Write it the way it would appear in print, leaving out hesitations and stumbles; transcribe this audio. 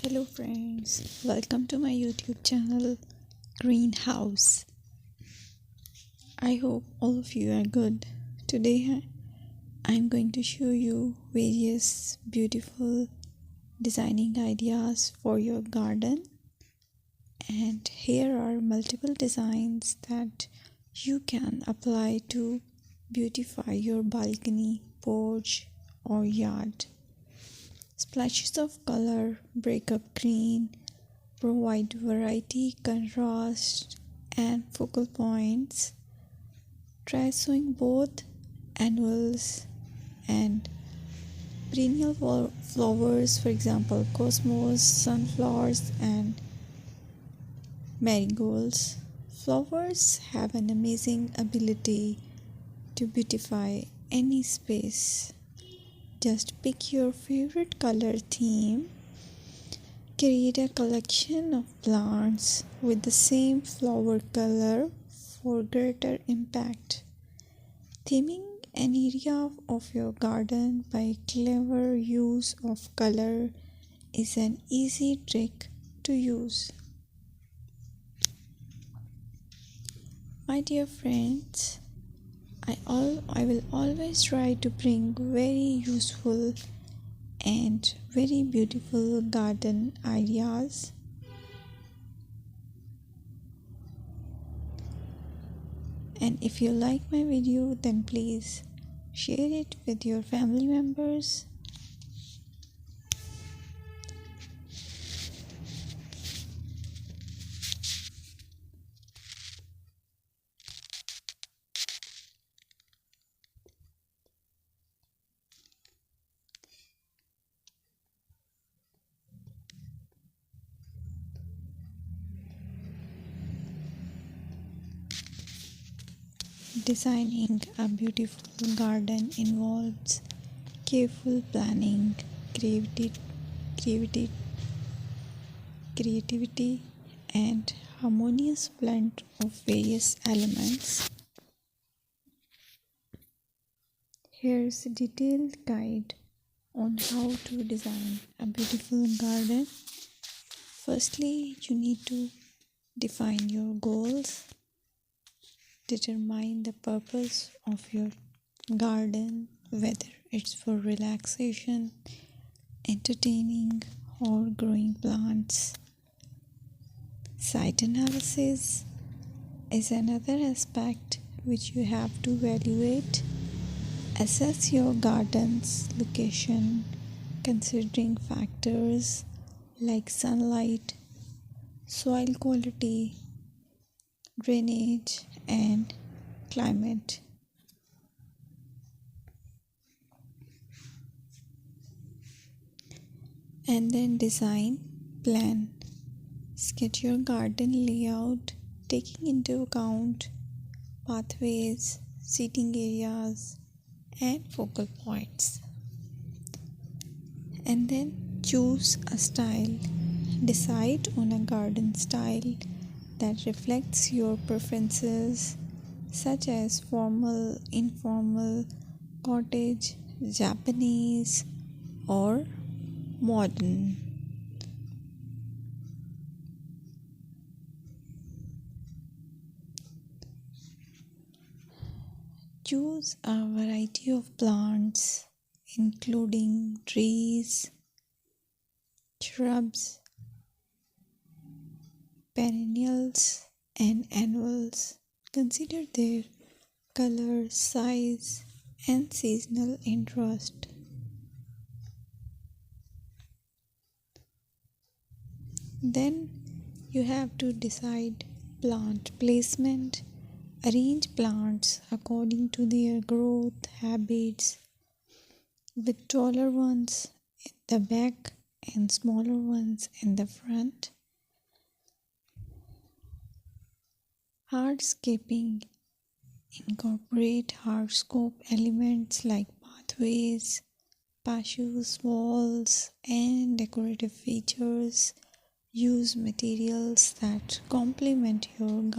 Hello friends, welcome to my YouTube channel Greenhouse. I hope all of you are good. Today I'm going to show you various beautiful designing ideas for your garden, and here are multiple designs that you can apply to beautify your balcony, porch or yard. Splashes of color break up green, provide variety, contrast, and focal points. Try sowing both annuals and perennial flowers, for example, cosmos, sunflowers, and marigolds. Flowers have an amazing ability to beautify any space. Just pick your favorite color theme. Create a collection of plants with the same flower color for greater impact. Theming an area of your garden by clever use of color is an easy trick to use. My dear friends, I will always try to bring very useful and very beautiful garden ideas. And if you like my video, then please share it with your family members. Designing a beautiful garden involves careful planning, creativity, and harmonious blend of various elements. Here's a detailed guide on how to design a beautiful garden. Firstly, you need to define your goals. Determine the purpose of your garden, whether it's for relaxation, entertaining, or growing plants. Site analysis is another aspect which you have to evaluate. Assess your garden's location, considering factors like sunlight, soil quality, drainage, and climate. And then design plan. Sketch your garden layout, taking into account pathways, seating areas, and focal points. And then choose a style. Decide on a garden style that reflects your preferences, such as formal, informal, cottage, Japanese, or modern. Choose a variety of plants, including trees, shrubs, perennials, and annuals. Consider their color, size, and seasonal interest. Then you have to decide plant placement. Arrange plants according to their growth habits, with taller ones in the back and smaller ones in the front. Hardscaping. Incorporate hardscape elements like pathways, patios, walls, and decorative features. Use materials that complement your garden.